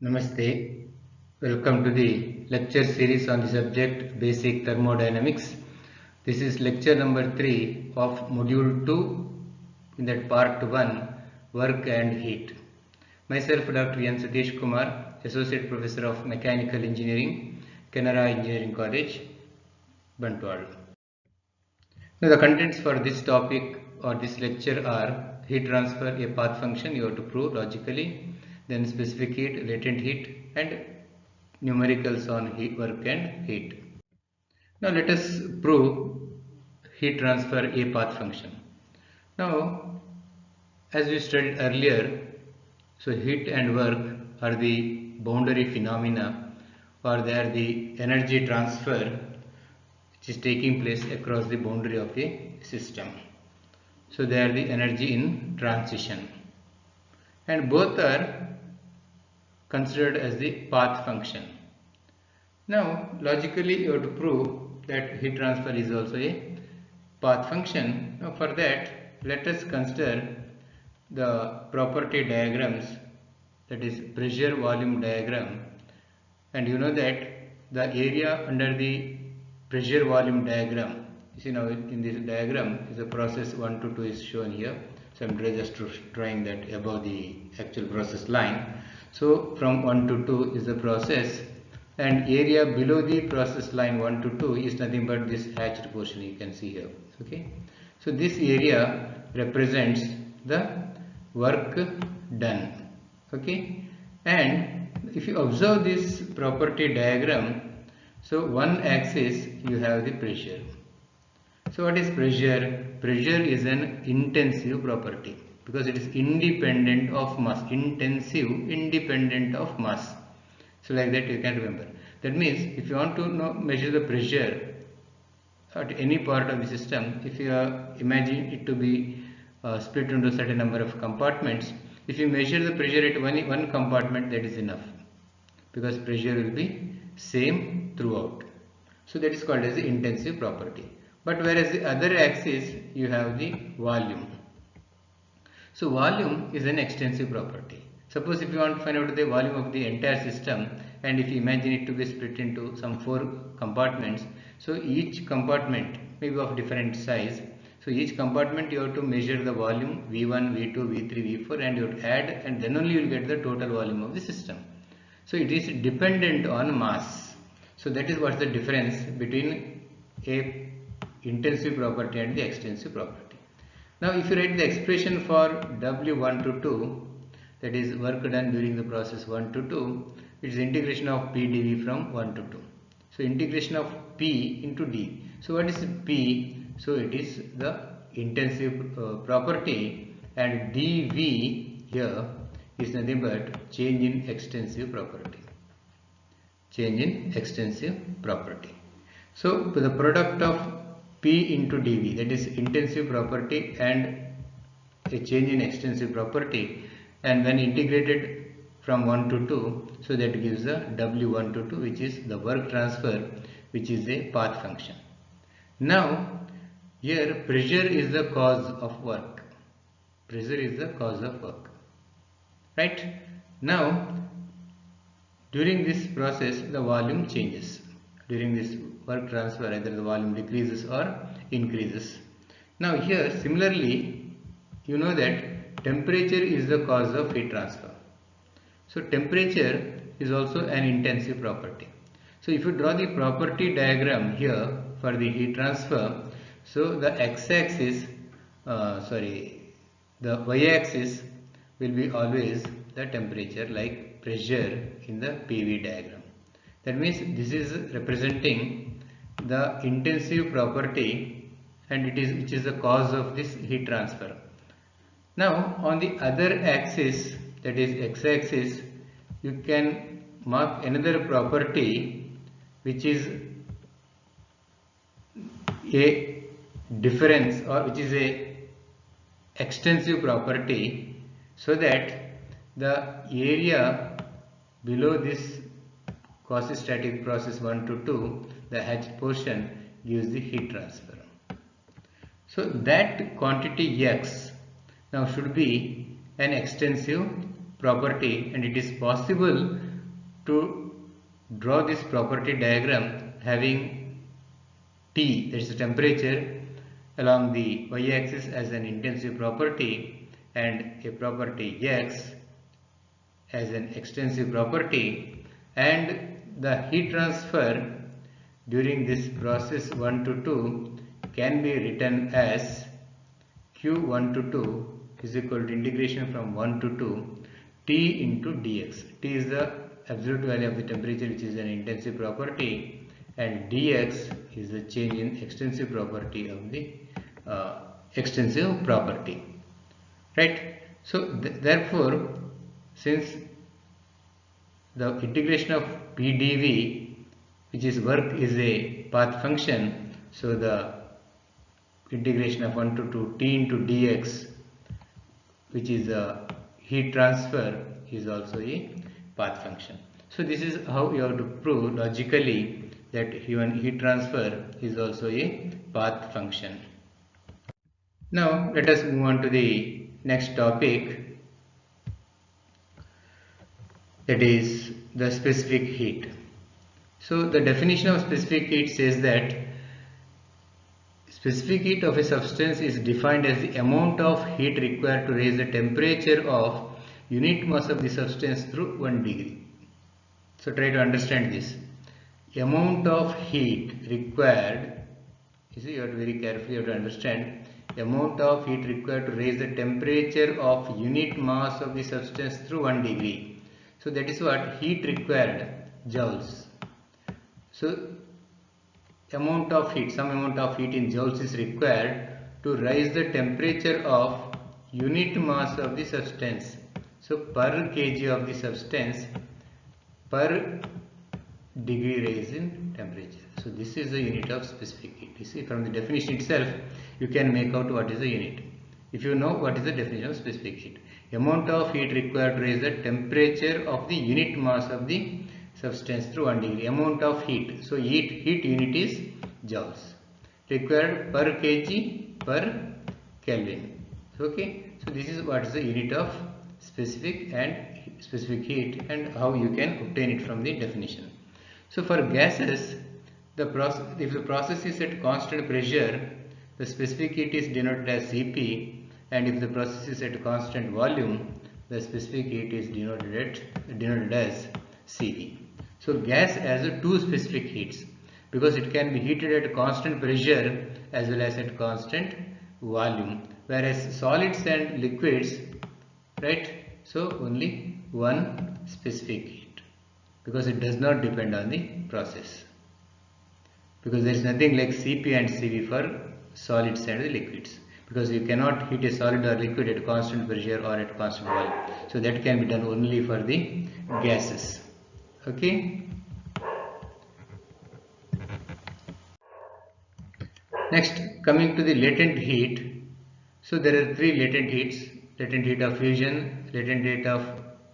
Namaste. Welcome to the lecture series on the subject Basic Thermodynamics. This is lecture number 3 of module 2 in that part 1, Work and Heat. Myself Dr. Satheesh Kumar, Associate Professor of Mechanical Engineering, Canara Engineering College, Bantwal. Now the contents for this topic or this lecture are heat transfer, a path function you have to prove logically, then specific heat, latent heat, and numericals on heat, work and heat. Now let us prove heat transfer, a path function. Now as we studied earlier, so heat and work are the boundary phenomena, or they are the energy transfer which is taking place across the boundary of a system. So they are the energy in transition, and both are considered as the path function. Now logically you have to prove that heat transfer is also a path function. Now for that let us consider the property diagrams, that is pressure volume diagram, and you know that the area under the pressure volume diagram, you see now in this diagram is a process 1 to 2 is shown here. So I am just drawing that above the actual process line. So from 1 to 2 is the process, and area below the process line 1 to 2 is nothing but this hatched portion you can see here. Okay, so this area represents the work done. Okay, and if you observe this property diagram, so one axis you have the pressure. So what is pressure? Pressure is an intensive property because it is independent of mass. Intensive, independent of mass. So like that you can remember. That means if you want to measure the pressure at any part of the system, if you imagine it to be split into a certain number of compartments, if you measure the pressure at one compartment, that is enough, because pressure will be same throughout. So that is called as the intensive property. But whereas the other axis you have the volume. So volume is an extensive property. Suppose if you want to find out the volume of the entire system, and if you imagine it to be split into some 4 compartments, so each compartment may be of different size. So each compartment you have to measure the volume V1, V2, V3, V4, and you have to add, and then only you will get the total volume of the system. So it is dependent on mass. So that is what's the difference between a intensive property and the extensive property. Now if you write the expression for W1 to 2, that is work done during the process 1 to 2, it is integration of P dV from 1 to 2. So integration of P into D. So what is P? So it is the intensive property, and dV here is nothing but change in extensive property. Change in extensive property. So the product of P into dV, that is intensive property and a change in extensive property, and when integrated from 1 to 2, so that gives the W1 to 2, which is the work transfer, which is a path function. Now here pressure is the cause of work. Pressure is the cause of work. Right? Now during this process the volume changes. During this work transfer either the volume decreases or increases. Now here similarly you know that temperature is the cause of heat transfer. So temperature is also an intensive property. So if you draw the property diagram here for the heat transfer, so the x-axis, the y-axis will be always the temperature, like pressure in the PV diagram. That means this is representing the intensive property, and it is which is the cause of this heat transfer. Now on the other axis, that is x-axis, you can mark another property which is a difference, or which is a extensive property, so that the area below this quasi-static process 1 to 2, the hatched portion gives the heat transfer. So that quantity X now should be an extensive property, and it is possible to draw this property diagram having T, that is the temperature, along the y-axis as an intensive property and a property X as an extensive property, and the heat transfer during this process 1 to 2 can be written as Q1 to 2 is equal to integration from 1 to 2 T into dx. T is the absolute value of the temperature, which is an intensive property, and dx is the change in extensive property of the extensive property, right? So therefore, since the integration of pdv, which is work, is a path function, so the integration of 1 to 2 T into dx, which is a heat transfer, is also a path function. So this is how you have to prove logically that even heat transfer is also a path function. Now let us move on to the next topic, that is the specific heat. So the definition of specific heat says that specific heat of a substance is defined as the amount of heat required to raise the temperature of unit mass of the substance through 1 degree. So try to understand this. Amount of heat required, you see, you have to very carefully have to understand amount of heat required to raise the temperature of unit mass of the substance through 1 degree. So that is what heat required, joules. So amount of heat, some amount of heat in joules is required to raise the temperature of unit mass of the substance. So per kg of the substance per degree raise in temperature. So this is the unit of specific heat. You see, from the definition itself you can make out what is the unit, if you know what is the definition of specific heat. Amount of heat required to raise the temperature of the unit mass of the substance through 1 degree. Amount of heat, so heat unit is joules, required per kg per Kelvin. Okay, so this is what is the unit of specific heat and how you can obtain it from the definition. So for gases, if the process is at constant pressure, the specific heat is denoted as Cp, and if the process is at constant volume, the specific heat is denoted as Cv. So gas has two specific heats because it can be heated at constant pressure as well as at constant volume, whereas solids and liquids, right, so only one specific heat because it does not depend on the process, because there is nothing like Cp and Cv for solids and the liquids, because you cannot heat a solid or liquid at constant pressure or at constant volume. So that can be done only for the gases. Okay. Next, coming to the latent heat. So there are three latent heats: latent heat of fusion, latent heat of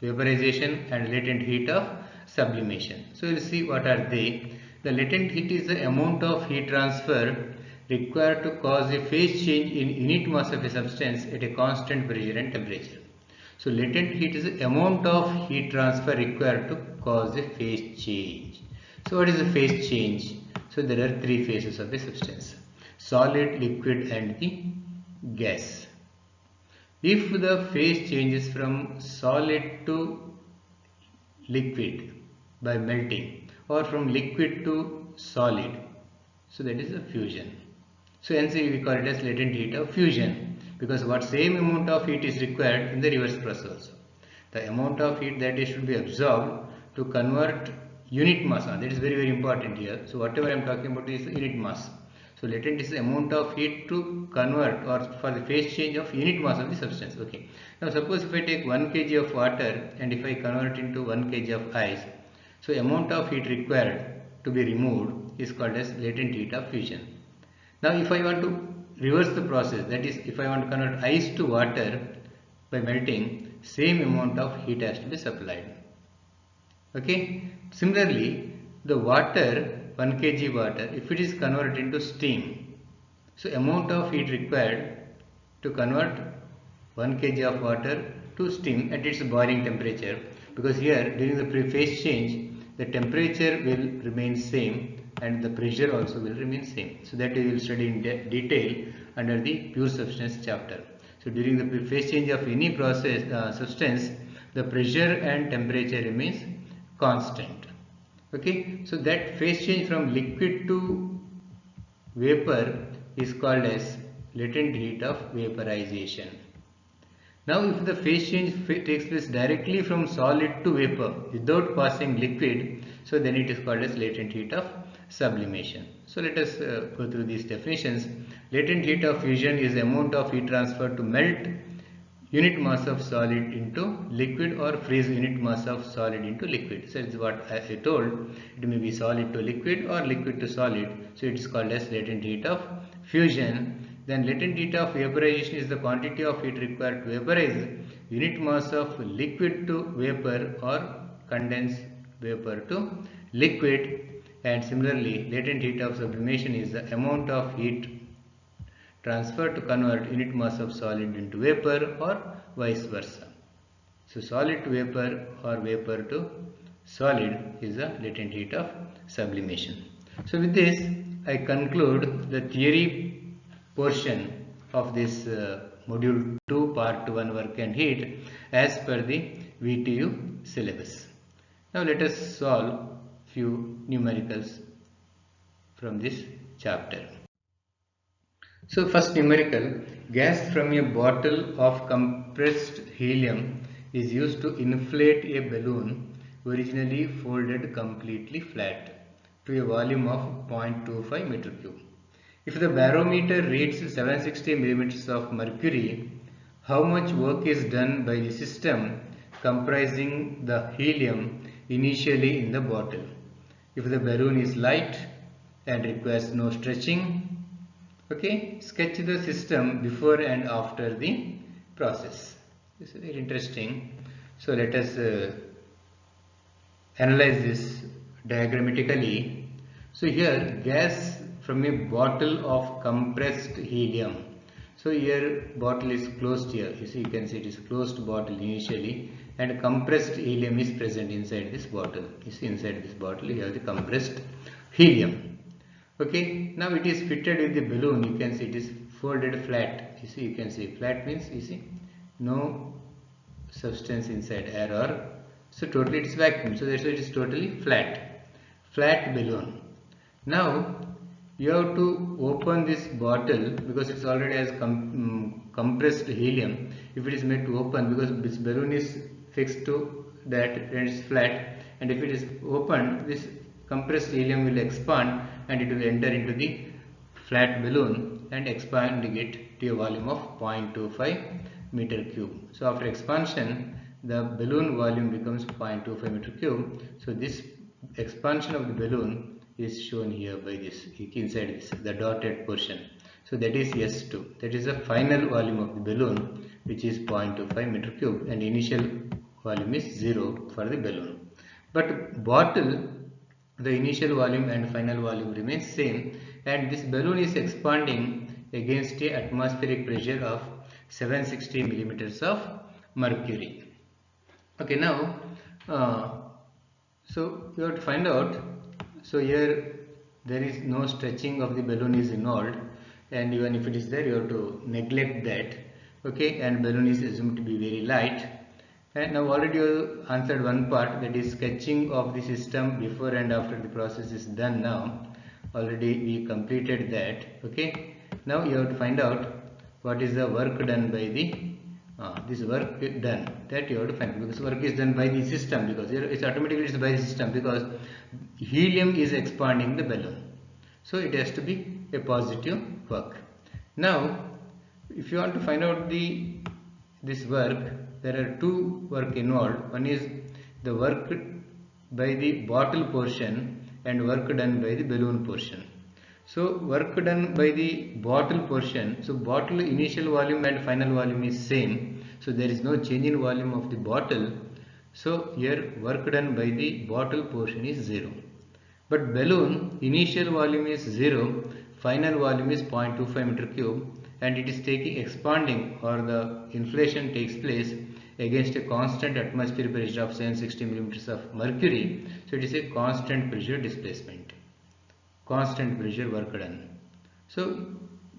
vaporization, and latent heat of sublimation. So we'll see what are they. The latent heat is the amount of heat transfer required to cause a phase change in unit mass of a substance at a constant pressure and temperature. So latent heat is the amount of heat transfer required to cause a phase change. So what is a phase change? So there are three phases of a substance: solid, liquid, and the gas. If the phase changes from solid to liquid by melting, or from liquid to solid, so that is a fusion. So hence we call it as latent heat of fusion, because what same amount of heat is required in the reverse process also. The amount of heat that should be absorbed to convert unit mass, that is very important here. So whatever I am talking about is the unit mass. So latent is the amount of heat to convert or for the phase change of unit mass of the substance. Okay. Now suppose if I take 1 kg of water and if I convert it into 1 kg of ice, so amount of heat required to be removed is called as latent heat of fusion. Now if I want to reverse the process, that is if I want to convert ice to water by melting, same amount of heat has to be supplied. Okay. Similarly, the water 1 kg water, if it is converted into steam, so amount of heat required to convert 1 kg of water to steam at its boiling temperature, because here during the phase change the temperature will remain same and the pressure also will remain same. So that we will study in detail under the pure substance chapter. So during the phase change of any process substance, the pressure and temperature remains constant. Okay, so that phase change from liquid to vapor is called as latent heat of vaporization. Now if the phase change takes place directly from solid to vapor without passing liquid, so then it is called as latent heat of sublimation. So let us go through these definitions. Latent heat of fusion is the amount of heat transferred to melt unit mass of solid into liquid or freeze unit mass of solid into liquid. So it's what I told, it may be solid to liquid or liquid to solid. So it is called as latent heat of fusion. Then latent heat of vaporization is the quantity of heat required to vaporize unit mass of liquid to vapor or condensed vapor to liquid. And similarly, latent heat of sublimation is the amount of heat transferred to convert unit mass of solid into vapor or vice versa. So solid to vapor or vapor to solid is the latent heat of sublimation. So with this I conclude the theory portion of this module 2 part 1 work and heat as per the VTU syllabus. Now let us solve few numericals from this chapter. So first numerical, gas from a bottle of compressed helium is used to inflate a balloon originally folded completely flat to a volume of 0.25 meter cube. If the barometer reads 760 millimeters of mercury, how much work is done by the system comprising the helium initially in the bottle? If the balloon is light and requires no stretching, okay, sketch the system before and after the process. This is very interesting. So let us analyze this diagrammatically. So here gas from a bottle of compressed helium. So here bottle is closed here. You see, you can see it is closed bottle initially, and compressed helium is present inside this bottle. You see, inside this bottle you have the compressed helium. Okay, now it is fitted with the balloon. You can see it is folded flat. You see, you can see flat means, you see, no substance inside, air or, so totally it is vacuum. So that's why it is totally flat balloon. Now you have to open this bottle because it's already has compressed helium. If it is made to open, because this balloon is fixed to that and it's flat, and if it is opened, this compressed helium will expand and it will enter into the flat balloon and expanding it to a volume of 0.25 meter cube. So after expansion, the balloon volume becomes 0.25 meter cube. So this expansion of the balloon is shown here by this, inside this, the dotted portion. So that is S2. That is the final volume of the balloon, which is 0.25 meter cube, and initial volume is 0 for the balloon. But bottle, the initial volume and final volume remains same, and this balloon is expanding against a atmospheric pressure of 760 millimeters of mercury. Okay, now so you have to find out. So here there is no stretching of the balloon is involved, and even if it is there, you have to neglect that. Okay, and balloon is assumed to be very light. And now already you answered one part, that is sketching of the system before and after the process is done. Now already we completed that. Okay, now you have to find out what is the work done by the this work done, that you have to find, because work is done by the system, because it's automatically it's by the system, because helium is expanding the balloon, so it has to be a positive work. Now if you want to find out this work, there are two work involved. One is the work by the bottle portion and work done by the balloon portion. So work done by the bottle portion, so bottle initial volume and final volume is same, so there is no change in volume of the bottle. So here work done by the bottle portion is 0. But balloon initial volume is 0, final volume is 0.25 meter cube, and it is expanding, or the inflation takes place against a constant atmospheric pressure of 760 millimeters of mercury. So it is a constant pressure displacement, constant pressure work done. So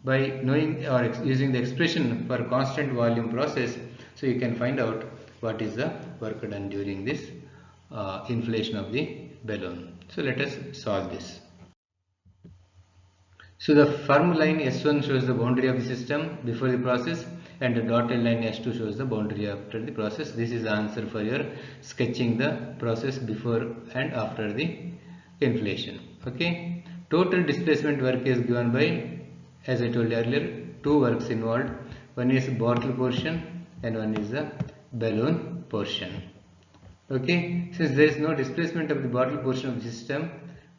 by knowing or using the expression for constant volume process, so you can find out what is the work done during this inflation of the balloon. So let us solve this. So the firm line S1 shows the boundary of the system before the process, and the dotted line S2 shows the boundary after the process. This is the answer for your sketching the process before and after the inflation. Okay. Total displacement work is given by, as I told earlier, two works involved. One is bottle portion and one is the balloon portion. Okay. Since there is no displacement of the bottle portion of the system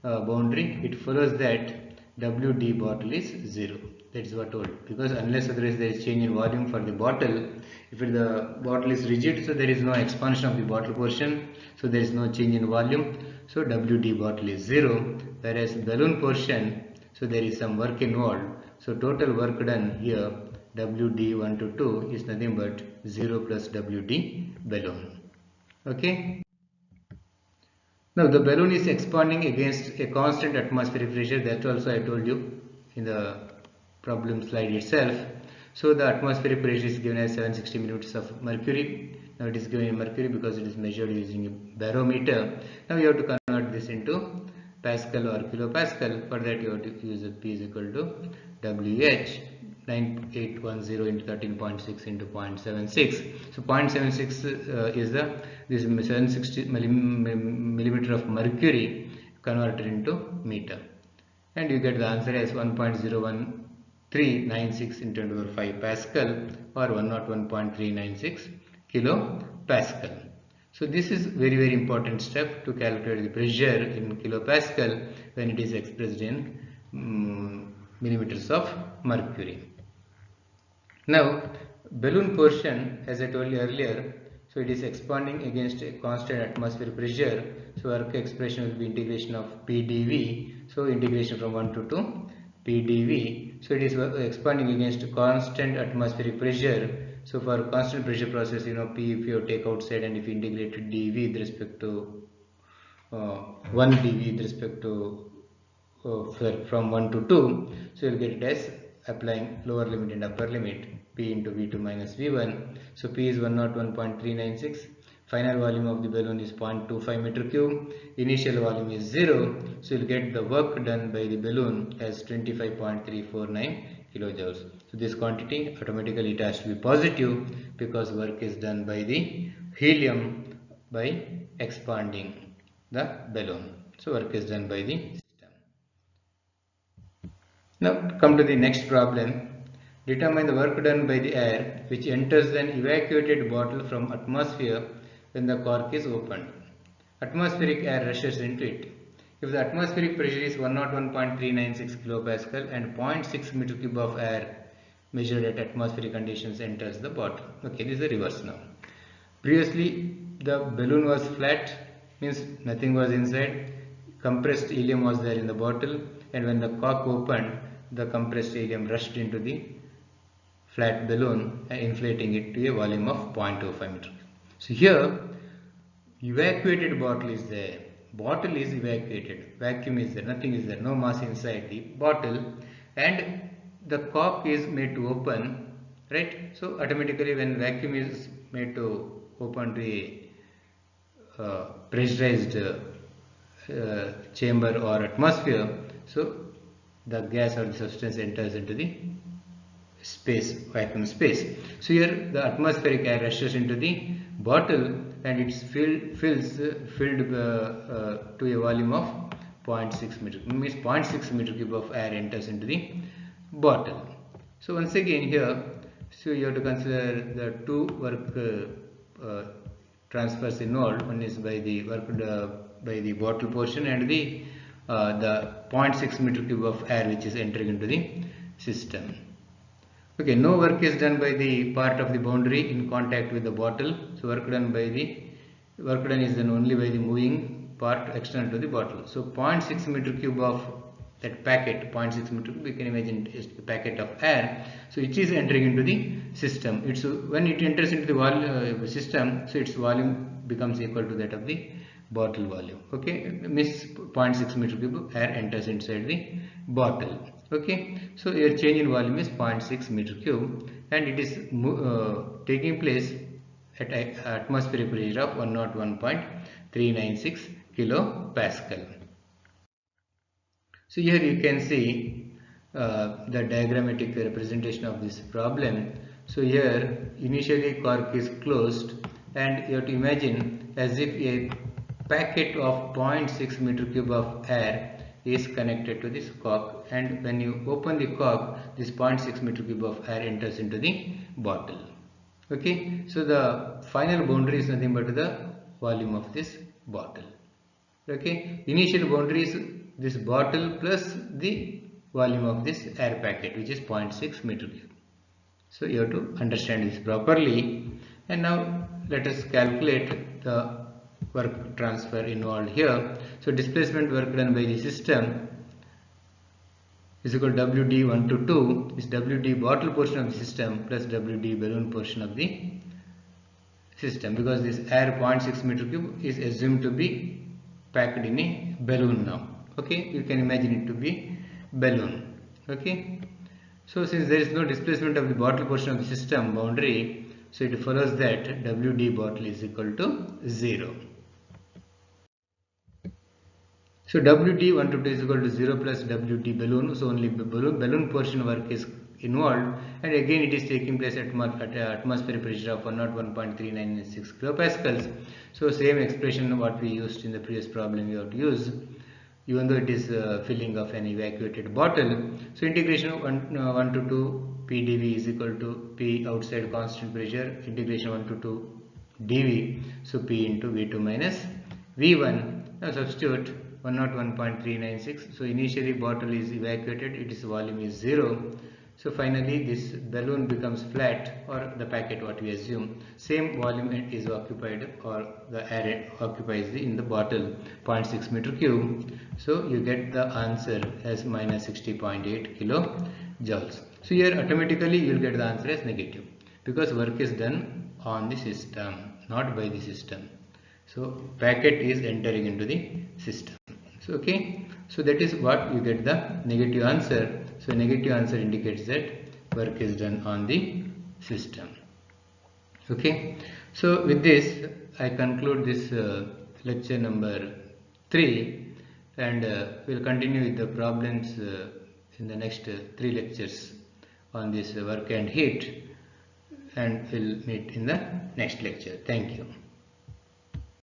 boundary, it follows that WD bottle is 0. That is what told, because unless otherwise there is change in volume for the bottle. If the bottle is rigid, so there is no expansion of the bottle portion, so there is no change in volume, so WD bottle is 0. Whereas balloon portion, so there is some work involved, so total work done here WD1 to 2 is nothing but 0 plus WD balloon. Okay. Now the balloon is expanding against a constant atmospheric pressure. That also I told you in the problem slide itself. So the atmospheric pressure is given as 760 millimeters of mercury. Now it is given in mercury because it is measured using a barometer. Now you have to convert this into Pascal or kilopascal. For that you have to use a P is equal to WH 9810 into 13.6 into 0.76. So 0.76 is this 760 millimeter of mercury converted into meter, and you get the answer as 1.01396 into 10 to the 5 Pascal, or 101.396 kilopascal. So this is very important step to calculate the pressure in kilopascal when it is expressed in millimeters of mercury. Now balloon portion, as I told you earlier, so it is expanding against a constant atmospheric pressure. So work expression will be integration of PdV. So integration from 1 to 2 PdV. So it is expanding against constant atmospheric pressure. So for constant pressure process, you know, P if you take outside and if you integrate dV with respect to 1 dV with respect to from 1 to 2, so you will get it as applying lower limit and upper limit, P into V2 minus V1. So P is 101.396. Final volume of the balloon is 0.25 meter cube. Initial volume is 0. So you will get the work done by the balloon as 25.349 kilojoules. So this quantity automatically it has to be positive because work is done by the helium by expanding the balloon. So work is done by the system. Now come to the next problem. Determine the work done by the air which enters an evacuated bottle from atmosphere when the cork is opened. Atmospheric air rushes into it. If the atmospheric pressure is 101.396 kilopascal and 0.6 meter cube of air measured at atmospheric conditions enters the bottle. Okay, this is the reverse now. Previously the balloon was flat, means nothing was inside. Compressed helium was there in the bottle, and when the cork opened, the compressed helium rushed into the flat balloon, inflating it to a volume of 0.25 meter. So here evacuated bottle is there. Bottle is evacuated, vacuum is there, nothing is there, no mass inside the bottle, and the cork is made to open, right? So automatically when vacuum is made to open the pressurized chamber or atmosphere, so the gas or the substance enters into the space, vacuum space. So here the atmospheric air rushes into the bottle and it's filled to a volume of 0.6 meter, means 0.6 meter cube of air enters into the bottle. So once again here, so you have to consider the two work transfers involved. One is by the work by the bottle portion and the 0.6 meter cube of air which is entering into the system. Okay, no work is done by the part of the boundary in contact with the bottle. So work done is done only by the moving part external to the bottle. So 0.6 meter cube of that packet, 0.6 meter cube, you can imagine is a packet of air. So it is entering into the system. It's when it enters into the system, so its volume becomes equal to that of the bottle volume. Okay, means 0.6 meter cube air enters inside the bottle. Okay, so your change in volume is 0.6 meter cube, and it is taking place at atmospheric pressure of 101.396 kilopascal. So here you can see the diagrammatic representation of this problem. So here initially cork is closed, and you have to imagine as if a packet of 0.6 meter cube of air is connected to this cork, and when you open the cork, this 0.6 meter cube of air enters into the bottle. Okay, so the final boundary is nothing but the volume of this bottle. Okay, initial boundary is this bottle plus the volume of this air packet, which is 0.6 meter cube. So you have to understand this properly. And now let us calculate the work transfer involved here. So displacement work done by the system is equal to WD 1 to 2 is WD bottle portion of the system plus WD balloon portion of the system, because this air 0.6 meter cube is assumed to be packed in a balloon now. Okay, you can imagine it to be balloon. Okay, so since there is no displacement of the bottle portion of the system boundary, so it follows that WD bottle is equal to 0. So WD 1 to 2 is equal to 0 plus WD balloon. So only balloon portion work is involved, and again it is taking place at atmospheric pressure of 101.396 kilopascals. So same expression what we used in the previous problem you have to use, even though it is filling of an evacuated bottle. So integration of 1 to 2 PdV is equal to P outside constant pressure, integration 1 to 2 dV, so P into V2 minus V1. Now substitute 101.396. So initially bottle is evacuated, its volume is 0. So finally this balloon becomes flat, or the packet what we assume, same volume is occupied, or the air occupies in the bottle 0.6 meter cube. So you get the answer as minus 60.8 kilojoules. So here automatically you will get the answer as negative, because work is done on the system, not by the system. So packet is entering into the system. So okay, so that is what you get the negative answer. So negative answer indicates that work is done on the system. Okay, so with this I conclude this lecture number 3, and we'll continue with the problems in the next 3 lectures on this work and heat, and we'll meet in the next lecture. Thank you.